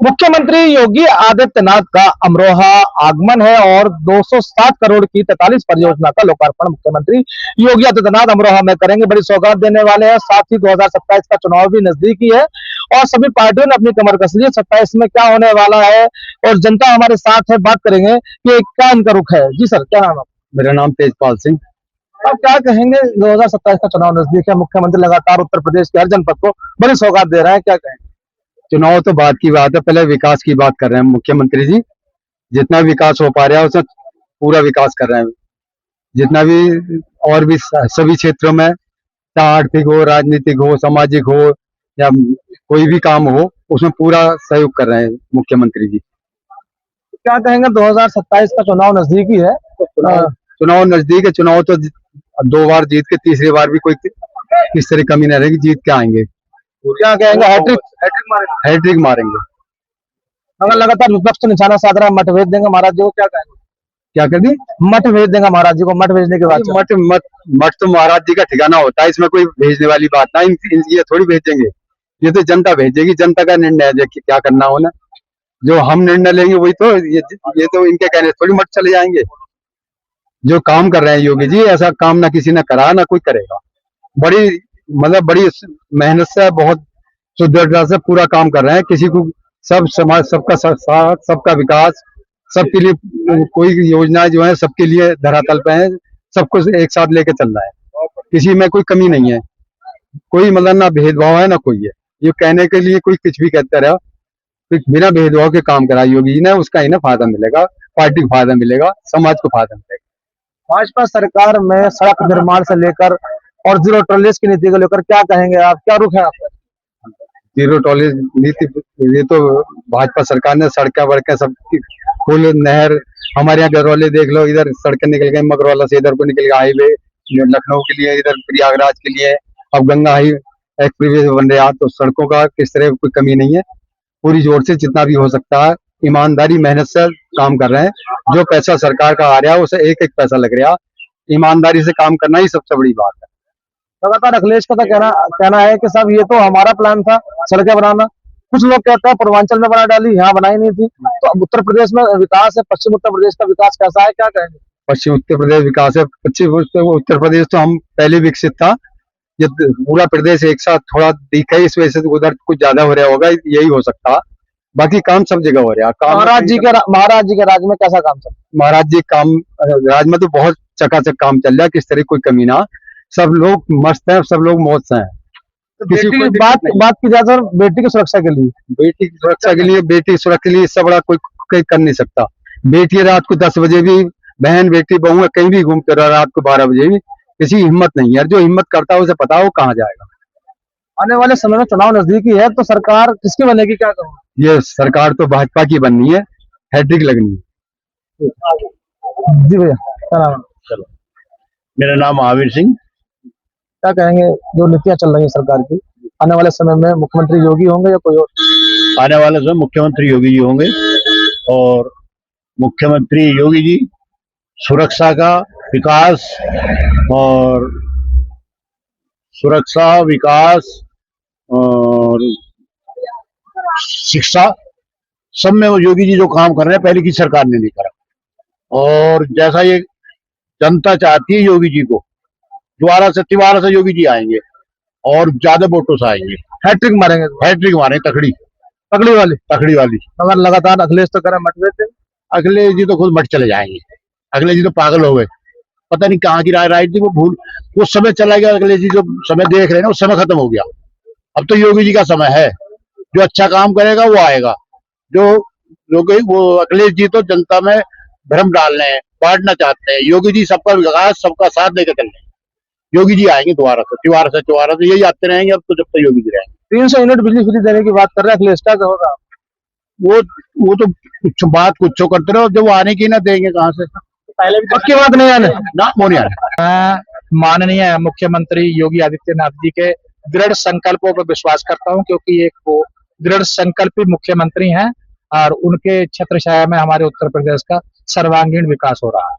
मुख्यमंत्री योगी आदित्यनाथ का अमरोहा आगमन है और 207 करोड़ की 43 परियोजना का लोकार्पण मुख्यमंत्री योगी आदित्यनाथ अमरोहा में करेंगे। बड़ी सौगात देने वाले हैं। साथ ही 2027 का चुनाव भी नजदीकी है और सभी पार्टियों ने अपनी कमर कस ली है। 27 में क्या होने वाला है और जनता हमारे साथ है, बात करेंगे कि क्या इनका रुख है। जी सर, क्या नाम है? मेरा नाम तेजपाल सिंह। अब क्या कहेंगे, 2027 का चुनाव नजदीक है, मुख्यमंत्री लगातार उत्तर प्रदेश के हर जनपद को बड़ी सौगात दे रहे हैं, क्या कहेंगे? चुनाव तो बात की बात है, पहले विकास की बात कर रहे हैं मुख्यमंत्री जी। जितना विकास हो पा रहा है उसमें पूरा विकास कर रहे हैं। जितना भी और भी सभी क्षेत्रों में, चाहे आर्थिक हो, राजनीतिक हो, सामाजिक हो या कोई भी काम हो, उसमें पूरा सहयोग कर रहे हैं मुख्यमंत्री जी। क्या कहेंगे, 2027 का चुनाव नजदीकी है तो चुनाव नजदीक है। चुनाव तो 2 बार जीत के तीसरी बार भी कोई किस तरह कमी नहीं रहेगी, जीत के आएंगे। क्या कहेंगे, हैट्रिक मारेंगे। अगर लगातार विपक्ष तो निशाना साध रहा है, मठ भेज देंगे महाराज जी को, क्या कहेंगे? क्या कर दी? मठ भेज देंगे महाराज जी को। मठ भेजने के बाद मठ मठ मठ तो महाराज जी का ठिकाना होता है, इसमें कोई भेजने वाली बात ना। ये थोड़ी भेजेंगे, ये तो जनता भेजेगी। जनता का निर्णय है कि क्या करना हो ना। जो हम निर्णय लेंगे वही तो, ये तो इनके कहने से थोड़ी मठ चले जाएंगे। जो काम कर रहे हैं योगी जी, ऐसा काम ना किसी ने करा ना कोई करेगा। बड़ी मेहनत से, बहुत सुदृढ़ता से पूरा काम कर रहे हैं। किसी को सब समाज, सबका साथ, सबका विकास, सबके लिए कोई योजना जो है सबके लिए धरातल पे है। सबको एक साथ लेके चल रहा है, किसी में कोई कमी नहीं है। कोई ना भेदभाव है ना कोई है। ये कहने के लिए कोई कुछ भी कहता रहा, बिना भेदभाव के काम करा योगी जी ने, उसका ही ना फायदा मिलेगा। पार्टी को फायदा मिलेगा, समाज को फायदा मिलेगा। भाजपा सरकार में सड़क निर्माण से लेकर और जीरो टॉलरेंस की नीति को लेकर क्या कहेंगे आप, क्या रुख है आपका? जीरो टॉलरेंस नीति, ये तो भाजपा सरकार ने सड़कें वड़कें सब फुल, नहर। हमारे यहाँ गरौली देख लो, इधर सड़कें निकल गई, मगरौला से इधर को निकल गया हाईवे, लखनऊ के लिए, इधर प्रयागराज के लिए। अब गंगा हाई एक्सप्रेस बन रहा, तो सड़कों का किस तरह कोई कमी नहीं है। पूरी जोर से जितना भी हो सकता है, ईमानदारी मेहनत से काम कर रहे हैं। जो पैसा सरकार का आ रहा है उसे एक एक पैसा लग रहा। ईमानदारी से काम करना ही सबसे बड़ी बात है। लगातार अखिलेश का तो कहना है कि साहब ये तो हमारा प्लान था सड़कें बनाना। कुछ लोग कहते हैं पूर्वांचल में बना डाली, यहाँ बनाई नहीं थी। तो अब उत्तर प्रदेश में विकास है, पश्चिम उत्तर प्रदेश का विकास कैसा है, क्या कहेंगे? पश्चिम उत्तर प्रदेश विकास है। पश्चिम उत्तर प्रदेश तो हम पहले विकसित था। ये पूरा प्रदेश एक साथ थोड़ा दिखा है, इस वजह से उधर कुछ ज्यादा हो रहा होगा, यही हो सकता। बाकी काम सब जगह हो रहा है। महाराज जी के राज में कैसा काम चल? महाराज जी काम राज में तो बहुत चकाचक काम चल रहा है, किस तरह कोई कमी ना। सब लोग मस्त हैं, सब लोग मौज से हैं। तो बेटी की बात की जाए सर, बेटी की सुरक्षा के लिए, बेटी की सुरक्षा के लिए इससे बड़ा कोई कर नहीं सकता। बेटी रात को 10 बजे भी, बहन बेटी बहू कहीं भी घूमते रहो, रात को 12 बजे भी, किसी हिम्मत नहीं है। जो हिम्मत करता है उसे पता है वो कहाँ जाएगा। आने वाले समय में चुनाव नजदीकी है, तो सरकार किसकी बनेगी, क्या कहूँ? ये सरकार तो भाजपा की बननी है, हैट्रिक लगनी है। जी भैया, चलो, मेरा नाम महावीर सिंह। क्या कहेंगे, जो नीतियां चल रही है सरकार की, आने वाले समय में मुख्यमंत्री योगी होंगे या कोई और? आने वाले समय मुख्यमंत्री योगी जी होंगे और मुख्यमंत्री योगी जी सुरक्षा का विकास और शिक्षा सब में वो योगी जी जो काम कर रहे हैं पहले की सरकार ने नहीं करा। और जैसा ये जनता चाहती है योगी जी को, दोबारा से तिबारा से योगी जी आएंगे और ज्यादा वोटों से आएंगे। हैट्रिक मारेंगे, तकड़ी वाली। अगर लगातार अखिलेश तो करें मत देते, अखिलेश जी तो खुद मठ चले जाएंगे। अखिलेश जी तो पागल हो गए, पता नहीं कहाँ की राय थी, वो भूल, वो समय चला गया। अखिलेश जी जो समय देख रहे हैं ना, उस समय खत्म हो गया। अब तो योगी जी का समय है, जो अच्छा काम करेगा वो आएगा। वो अखिलेश जी तो जनता में भ्रम डाल रहे हैं, बांटना चाहते हैं। योगी जी सबका विकास, सबका साथ देकर चल रहे हैं। योगी जी आएंगे दोबारा से, यही आते रहेंगे अब तो, जब तक योगी जी रहेंगे। 300 यूनिट बिजली फ्री देने की बात कर रहे हैं अखिलेश, क्या होगा? वो तो कुछ करते रहो, जब वो आने की ना देंगे कहाँ से। पहले भी पक्की बात नहीं आने ना, वो नहीं आने। माननीय मुख्यमंत्री योगी आदित्यनाथ जी के दृढ़ संकल्पों पर विश्वास करता हूं, क्योंकि एक वो दृढ़ संकल्पी मुख्यमंत्री हैं और उनके छत्रछाया में हमारे उत्तर प्रदेश का सर्वांगीण विकास हो रहा है।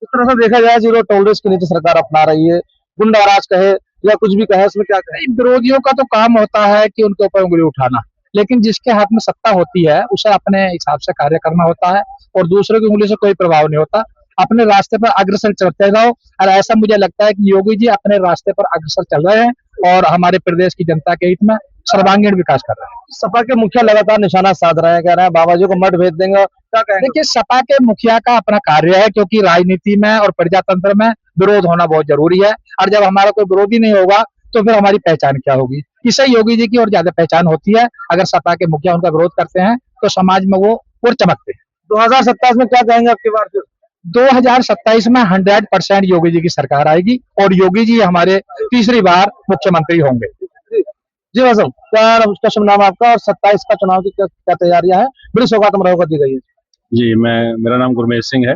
इस तरह से देखा जाए, जीरो टॉलरेंस की नीति सरकार अपना रही है। गुंडाराज कहे या कुछ भी कहे, इसमें क्या कहे? विरोधियों का तो काम होता है कि उनके ऊपर उंगली उठाना, लेकिन जिसके हाथ में सत्ता होती है उसे अपने हिसाब से कार्य करना होता है और दूसरों की उंगली से कोई प्रभाव नहीं होता। अपने रास्ते पर अग्रसर चलते रहो और ऐसा मुझे लगता है कि योगी जी अपने रास्ते पर अग्रसर चल रहे हैं और हमारे प्रदेश की जनता के हित में सर्वांगीण विकास कर रहे हैं। सपा के मुखिया लगातार निशाना साध रहे हैं, कह रहे हैं बाबा जी को मठ भेज देंगे, क्या कहेंगे? देखिए, सपा के मुखिया का अपना कार्य है, क्योंकि राजनीति में और प्रजातंत्र में विरोध होना बहुत जरूरी है और जब हमारा कोई विरोधी नहीं होगा तो फिर हमारी पहचान क्या होगी। इससे योगी जी की और ज्यादा पहचान होती है। अगर सपा के मुखिया उनका विरोध करते हैं तो समाज में वो और चमकते हैं। 2027 में क्या कहेंगे आपकी बार? 2027 में 100% योगी जी की सरकार आएगी और योगी जी हमारे तीसरी बार मुख्यमंत्री होंगे। जी वैसे क्या उसका शुभ नाम आपका और 27 का चुनाव की क्या तैयारियां हैं? बड़ी सौगात अमरोहा को दी गई है। जी, मेरा नाम गुरमेश सिंह है।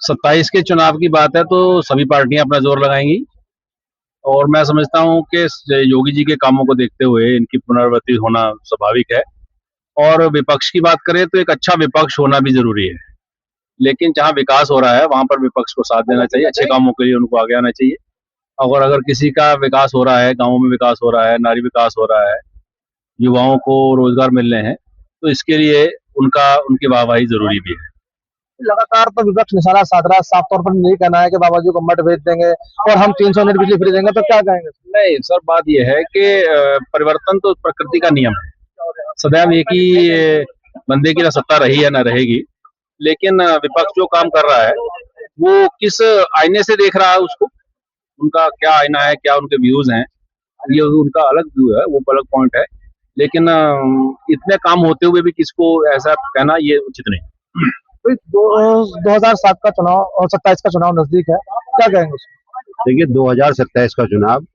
27 के चुनाव की बात है तो सभी पार्टियां अपना जोर लगाएंगी और मैं समझता हूं कि योगी जी के कामों को देखते हुए इनकी पुनरावृत्ति होना स्वाभाविक है। और विपक्ष की बात करें तो एक अच्छा विपक्ष होना भी जरूरी है, लेकिन जहां विकास हो रहा है वहां पर विपक्ष को साथ देना चाहिए, अच्छे कामों के लिए उनको आगे आना चाहिए। और अगर किसी का विकास हो रहा है, गाँवों में विकास हो रहा है, नारी विकास हो रहा है, युवाओं को रोजगार मिल रहे हैं, तो इसके लिए उनकी वाहवाही जरूरी भी है। लगातार तो विपक्ष निशाना साध रहा है, साफ तौर पर यही कहना है कि बाबा जी को मठ भेज देंगे और हम 300 यूनिट बिजली फ्री देंगे, तो क्या कहेंगे? नहीं सर, बात यह है कि परिवर्तन तो प्रकृति का नियम है। सदैव एक ही बंदे की ना सत्ता रही है ना रहेगी, लेकिन विपक्ष जो काम कर रहा है वो किस आईने से देख रहा है उसको, उनका क्या आईना है, क्या उनके व्यूज हैं, ये उनका अलग व्यू है, वो अलग पॉइंट है। लेकिन इतने काम होते हुए भी किसको ऐसा कहना ये उचित नहीं। 2007 का चुनाव और 27 का चुनाव नजदीक है, क्या कहेंगे? देखिए 2027 का चुनाव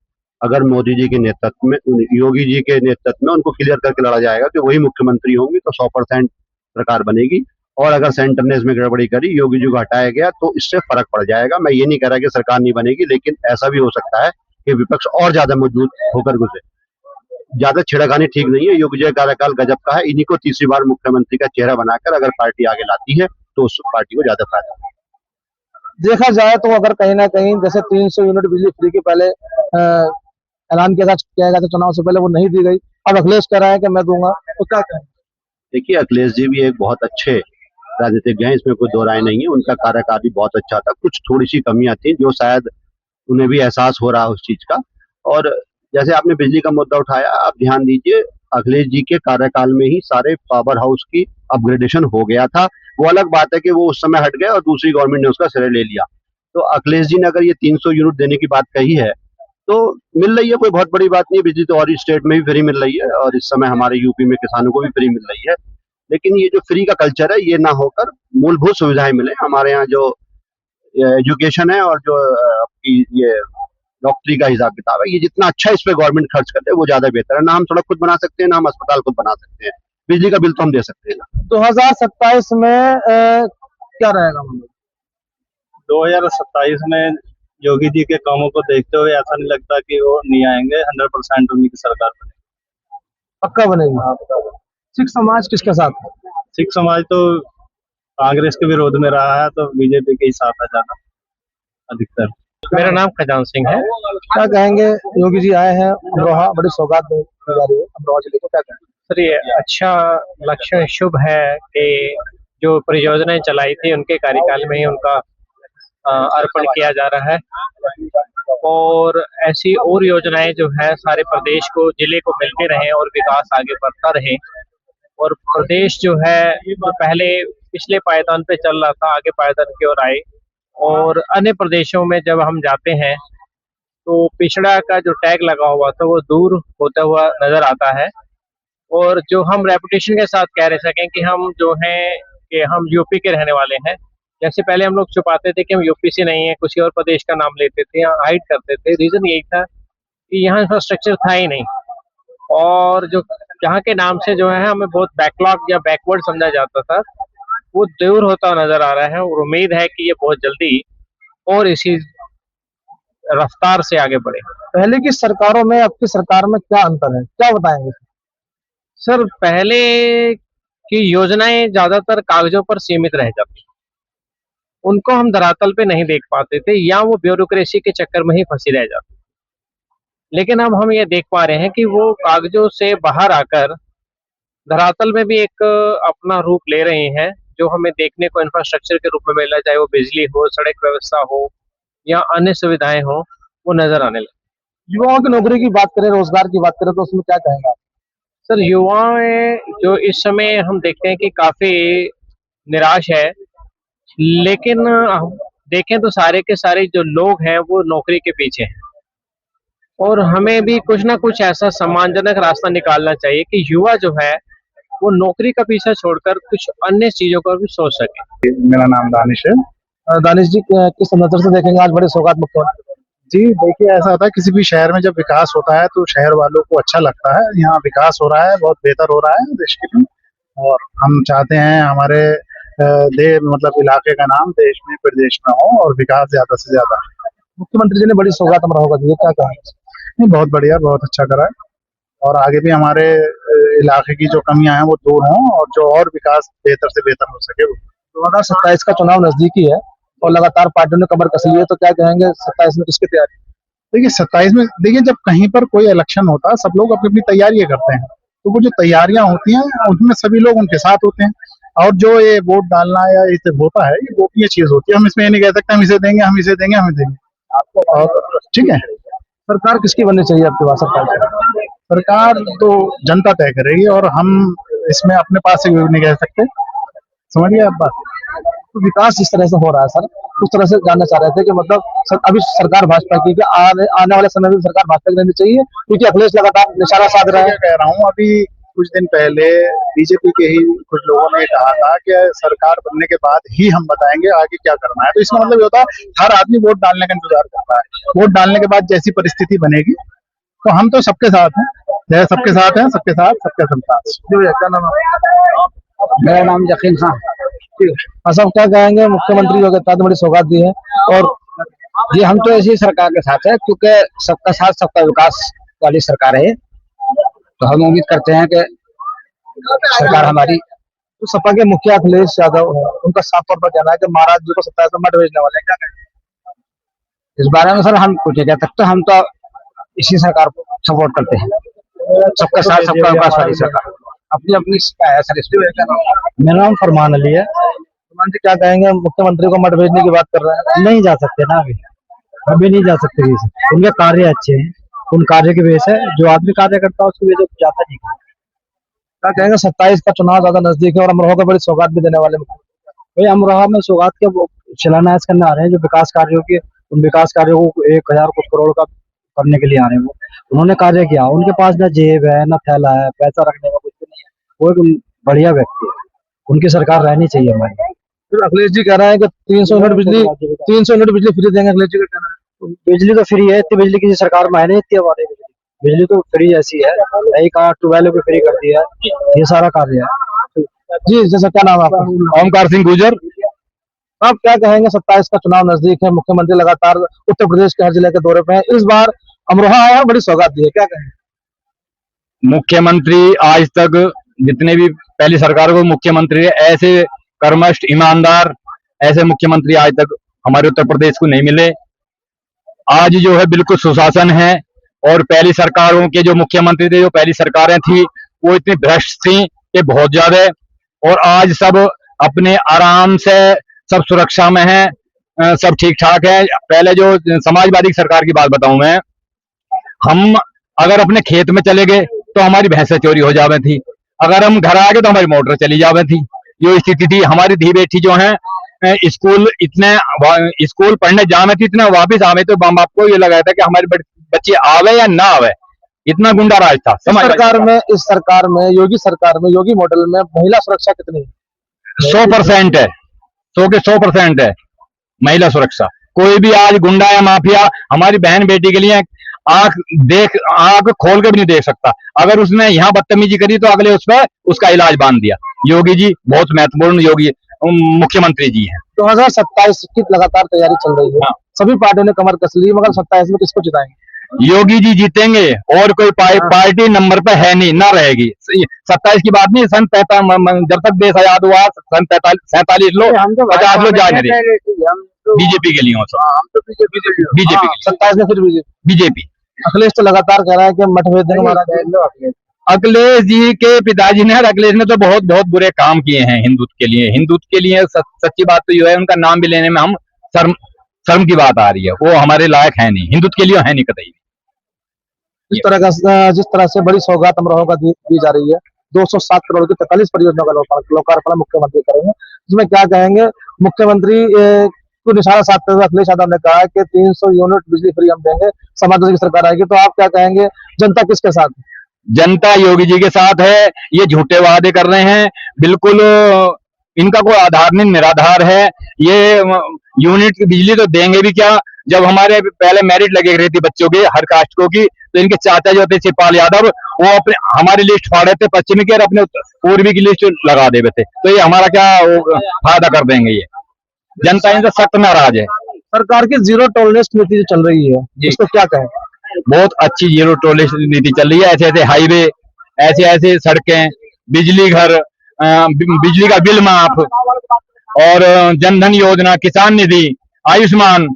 अगर मोदी जी के नेतृत्व में, योगी जी के नेतृत्व में उनको क्लियर करके लड़ा जाएगा कि वही मुख्यमंत्री होंगे तो 100% सरकार बनेगी। और अगर सेंटर ने इसमें गड़बड़ी करी, योगी जी को हटाया गया, तो इससे फर्क पड़ जाएगा। मैं ये नहीं कह रहा कि सरकार नहीं बनेगी, लेकिन ऐसा भी हो सकता है कि विपक्ष और ज्यादा मजबूत होकर गुजरे। ज्यादा छेड़खानी ठीक नहीं है। योगी जी का कार्यकाल गजब का है। इन्हीं को तीसरी बार मुख्यमंत्री का चेहरा बनाकर अगर पार्टी आगे लाती है तो उस पार्टी को ज्यादा फायदा है। देखा जाए तो अगर कहीं ना कहीं जैसे 300 यूनिट बिजली फ्री के पहले ऐलान किया गया था चुनाव से पहले, वो नहीं दी गई, अब अखिलेश कह रहा है कि मैं दूंगा, तो क्या कहें? देखिए अखिलेश जी भी एक बहुत अच्छे राजनीतिज्ञ हैं, इसमें कोई दो राय नहीं है। उनका कार्यकाल भी बहुत अच्छा था। कुछ थोड़ी सी कमियां थी जो शायद उन्हें भी एहसास हो रहा है उस चीज का। और जैसे आपने बिजली का मुद्दा उठाया, आप ध्यान दीजिए अखिलेश जी के कार्यकाल में ही सारे पावर हाउस की अपग्रेडेशन हो गया था। वो अलग बात है कि वो उस समय हट गए और दूसरी गवर्नमेंट ने उसका श्रेय ले लिया। तो अखिलेश जी ने अगर ये 300 यूनिट देने की बात कही है तो मिल रही है, कोई बहुत बड़ी बात नहीं है। बिजली तो और स्टेट में भी फ्री मिल रही है और इस समय हमारे यूपी में किसानों को भी फ्री मिल रही है। लेकिन ये जो फ्री का कल्चर है ये ना होकर मूलभूत सुविधाएं मिले। हमारे यहाँ जो एजुकेशन है और जो आपकी ये डॉक्टरी का हिसाब किताब है, ये जितना अच्छा इस पे गवर्नमेंट खर्च करते हैं वो ज्यादा बेहतर है। ना हम सड़क खुद बना सकते हैं, ना हम अस्पताल खुद बना सकते हैं, बिजली का बिल तो हम दे सकते हैं ना। 2027 में क्या रहेगा? 2027 में योगी जी के कामों को देखते हुए ऐसा नहीं लगता कि वो नहीं आएंगे। 100% उन्हीं की सरकार बनेगी, पक्का बनेगी। सिख समाज किसके साथ है? सिख समाज तो कांग्रेस के विरोध में रहा है, तो बीजेपी के ही साथ है ज्यादा अधिकतर। मेरा नाम खजान सिंह है। क्या कहेंगे? योगी जी आए हैं अमरोहा, बड़ी सौगात दी जा रही है अमरोहा जिले को, क्या कहेंगे? सर ये अच्छा लक्षण शुभ है कि जो परियोजनाएं चलाई थी उनके कार्यकाल में ही उनका अर्पण किया जा रहा है और ऐसी और योजनाएं जो है सारे प्रदेश को, जिले को मिलते रहे और विकास आगे बढ़ता रहे। और प्रदेश जो है जो पहले पिछले पायदान पे चल रहा था आगे पायदान की ओर आए। और अन्य प्रदेशों में जब हम जाते हैं तो पिछड़ा का जो टैग लगा हुआ था वो दूर होता हुआ नजर आता है। और जो हम रेपुटेशन के साथ कह रहे सकें कि हम जो हैं कि हम यूपी के रहने वाले हैं, जैसे पहले हम लोग छुपाते थे कि हम यूपी से नहीं है, किसी और प्रदेश का नाम लेते थे या हाइड करते थे। रीजन यही था कि यहाँ इंफ्रास्ट्रक्चर था ही नहीं और जो यहाँ के नाम से जो है हमें बहुत बैकलॉग या बैकवर्ड समझा जाता था, वो दूर होता नजर आ रहा है। और उम्मीद है कि ये बहुत जल्दी और इसी रफ्तार से आगे बढ़े। पहले की सरकारों में अब की सरकार में क्या अंतर है, क्या बताएंगे? सर पहले की योजनाएं ज्यादातर कागजों पर सीमित रह जाती, उनको हम धरातल पे नहीं देख पाते थे या वो ब्यूरोक्रेसी के चक्कर में ही फंसी रह जाती। लेकिन अब हम ये देख पा रहे हैं कि वो कागजों से बाहर आकर धरातल में भी एक अपना रूप ले रहे हैं, जो हमें देखने को इंफ्रास्ट्रक्चर के रूप में मिला, चाहे वो बिजली हो, सड़क व्यवस्था हो या अन्य सुविधाएं हो, वो नजर आने लगे। युवाओं की नौकरी की बात करें, रोजगार की बात करें, तो उसमें क्या कहेंगे आप? सर, युवाएं जो इस समय हम देखते हैं कि काफी निराश है, लेकिन हम देखें तो सारे के सारे जो लोग हैं वो नौकरी के पीछे हैं, और हमें भी कुछ ना कुछ ऐसा सम्मानजनक रास्ता निकालना चाहिए कि युवा जो है वो नौकरी का पीछा छोड़कर कुछ अन्य चीजों पर भी सोच सके। मेरा नाम दानिश है। दानिश जी, किस नजर से देखेंगे आज बड़े सौगात मुख्यमंत्री? जी देखिए, ऐसा होता है किसी भी शहर में जब विकास होता है तो शहर वालों को अच्छा लगता है। यहाँ विकास हो रहा है, बहुत बेहतर हो रहा है देश के लिए, और हम चाहते हैं हमारे मतलब इलाके का नाम देश में प्रदेश में हो और विकास ज्यादा से ज्यादा। मुख्यमंत्री जी ने बड़ी सौगात अमरोहा को दी है, क्या कहेंगे? नहीं, बहुत बढ़िया, बहुत अच्छा करा है, और आगे भी हमारे इलाके की जो कमियां हैं वो दूर हों और जो और विकास बेहतर से बेहतर हो सके। 2027 का चुनाव नजदीकी है और लगातार पार्टियों ने कमर कस ली है, तो क्या कहेंगे 27 में किसकी तैयारी? देखिए 27 में, देखिए जब कहीं पर कोई इलेक्शन होता है सब लोग अपनी अपनी तैयारियां करते हैं, तो वो जो तैयारियां होती हैं उनमें सभी लोग उनके साथ होते हैं। और जो ये वोट डालना या इसे होता है, ये गोपनीय चीज होती है। हम इसमें ये नहीं कह सकते हम इसे देंगे, हम इसे देंगे, हमें देंगे। और ठीक है, सरकार किसकी बननी चाहिए आपके पास? सरकार तो जनता तय करेगी, और हम इसमें अपने पास से नहीं कह सकते। समझिए आप बात। तो विकास जिस तरह से हो रहा है सर, उस तरह से जानना चाह रहे थे कि मतलब अभी सरकार भाजपा की, कि आने वाले समय में सरकार भाजपा की रहनी चाहिए, क्योंकि अखिलेश लगातार निशाना साध रहा है। कह रहा हूँ, अभी कुछ दिन पहले बीजेपी के ही कुछ लोगों ने कहा था कि सरकार बनने के बाद ही हम बताएंगे आगे क्या करना है। तो इसका मतलब ये होता है हर आदमी वोट डालने का इंतजार करता है। वोट डालने के बाद जैसी परिस्थिति बनेगी, तो हम तो सबके साथ हैं, सबके साथ हैं, सबके साथ, सबके संसाथ। क्या नाम है? मेरा नाम यकीन खान। सब क्या कहेंगे? मुख्यमंत्री योगी आदित्यनाथ ने बड़ी सौगात दी है, और जी हम तो ऐसी सरकार के साथ है, क्योंकि सबका साथ सबका विकास वाली सरकार है, तो हम उम्मीद करते हैं कि सरकार हमारी। तो सपा के मुखिया अखिलेश यादव है, उनका साफ तौर पर कहना है कि महाराज जी को 27 में मत भेजने वाले हैं, क्या कहेंगे? इस बारे में सर हम कुछ नहीं कह सकते, हम तो इसी सरकार को सपोर्ट करते हैं, सबका साथ सबका विकास वाली सरकार। अपनी अपनी है सर इसमें। मेरा नाम फरमान अली है। फरमान जी, क्या कहेंगे? मुख्यमंत्री को मत भेजने की बात कर रहे हैं। नहीं जा सकते ना, अभी नहीं जा सकते। उनके कार्य अच्छे हैं, उन कार्य की वजह से जो आदमी कार्य करता है उसकी वजह से जाता नहीं। क्या कहेंगे? 27 का चुनाव ज्यादा नजदीक है और अमरोहा को बड़ी सौगात भी देने वाले हैं। भाई अमरोहा में सौगात के शिलान्यास करने आ रहे हैं, जो विकास कार्यों के, उन विकास कार्यों को 1000 कुछ करोड़ का करने के लिए आ रहे हैं। वो उन्होंने कार्य किया, उनके पास न जेब है न थैला है, पैसा रखने का कुछ भी नहीं है। वो एक बढ़िया व्यक्ति है, उनकी सरकार रहनी चाहिए हमारी। फिर अखिलेश जी कह रहे हैं कि 300 यूनिट बिजली फ्री देंगे। अखिलेश जी का कहना है बिजली तो फ्री है, इतनी बिजली किसी सरकार में है नहीं, इतनी हमारी बिजली तो फ्री ऐसी है, यही कहा ट्यूबवेल भी फ्री कर दिया है, ये सारा कार्य है। जी। जैसा क्या नाम है आपका? ओमकार सिंह गुजर। आप क्या कहेंगे? 27 का चुनाव नजदीक है, मुख्यमंत्री लगातार उत्तर प्रदेश के हर जिले के दौरे पे हैं, इस बार अमरोहा आया और बड़ी सौगात दी है, क्या कहेंगे? मुख्यमंत्री आज तक जितने भी पहली सरकार को मुख्यमंत्री ऐसे कर्मठ ईमानदार ऐसे मुख्यमंत्री आज तक हमारे उत्तर प्रदेश को नहीं मिले। आज जो है बिल्कुल सुशासन है, और पहली सरकारों के जो मुख्यमंत्री थे, जो पहली सरकारें थी, वो इतनी भ्रष्ट थी कि बहुत ज्यादा। और आज सब अपने आराम से सब सुरक्षा में है, सब ठीक ठाक है। पहले जो समाजवादी सरकार की बात बताऊं मैं, हम अगर अपने खेत में चले गए तो हमारी भैंसें चोरी हो जावे थी, अगर हम घर आ गए तो हमारी मोटर चली जावे थी। ये स्थिति थी। हमारी धी बेटी जो है स्कूल पढ़ने जावे थी, इतना वापिस आवे तो माँ बाप को ये लगा था कि हमारे बच्चे आवे या ना आवे, इतना गुंडा राज था। इस सरकार में योगी मॉडल में महिला सुरक्षा कितनी है? 100% है, 100 के 100% है महिला सुरक्षा। कोई भी आज गुंडा या माफिया हमारी बहन बेटी के लिए आंख खोल के भी नहीं देख सकता। अगर उसने यहाँ बदतमीजी करी तो अगले उस पर उसका इलाज बांध दिया। योगी जी बहुत महत्वपूर्ण योगी मुख्यमंत्री जी हैं। 2027 की लगातार तैयारी चल रही है, सभी पार्टियों ने कमर कस ली, मगर 27 में किसको जिताएंगे? योगी जी जीतेंगे, और कोई पार्टी नंबर पे है नहीं, ना रहेगी। 27 की बात नहीं, सन 45 जब तक देश आजाद हुआ, सन 47 लो 50 लो जाने रहे बीजेपी के लिए हो। बीजेपी 27 में फिर बीजेपी। अखिलेश तो लगातार कह रहा है कि मठ भेज देंगे महाराज। अखिलेश जी के पिताजी ने और अखिलेश ने तो बहुत बहुत बुरे काम किए हैं हिंदुत्व के लिए सच्ची बात तो ये है, उनका नाम भी लेने में हम शर्म की बात आ रही है। वो हमारे लायक है नहीं, हिंदुत्व के लिए है नहीं कतई। जिस तरह से बड़ी सौगात अमरोहा का दी जा रही है, 207 करोड़ की 43 परियोजनाओं का लोकार्पण मुख्यमंत्री करेंगे, इसमें क्या कहेंगे? मुख्यमंत्री को निशाना साधते हुए अखिलेश यादव ने कहा है कि 300 यूनिट बिजली फ्री हम देंगे, समाजवादी की सरकार आएगी। तो आप क्या कहेंगे, जनता किसके साथ है? जनता योगी जी के साथ है। ये झूठे वादे कर रहे हैं, बिल्कुल इनका कोई आधार नहीं, निराधार है। ये यूनिट की बिजली तो देंगे भी क्या, जब हमारे पहले मेरिट लगे रही थी बच्चों की हर कास्ट को की, तो इनके चाचा जो थे शिवपाल यादव, वो अपने हमारी लिस्ट फाड़े थे पश्चिमी की और अपने पूर्वी की लिस्ट लगा दे थे। तो ये हमारा क्या फायदा कर देंगे? ये जनता इनसे सख्त नाराज है। सरकार की जीरो टॉलरेंस नीति जो चल रही है, इसको क्या कहें? बहुत अच्छी जीरो टॉलरेंस नीति चल रही है। ऐसे ऐसे हाईवे, ऐसे ऐसे सड़कें, बिजली घर, बिजली का बिल माफ और जनधन योजना, किसान निधि, आयुष्मान,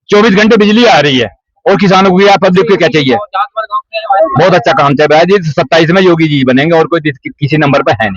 24 घंटे बिजली आ रही है और किसानों को पब्लिक को क्या चाहिए? बहुत अच्छा काम चल रहा है जी। 27 में योगी जी बनेंगे और कोई किसी नंबर पे है नहीं।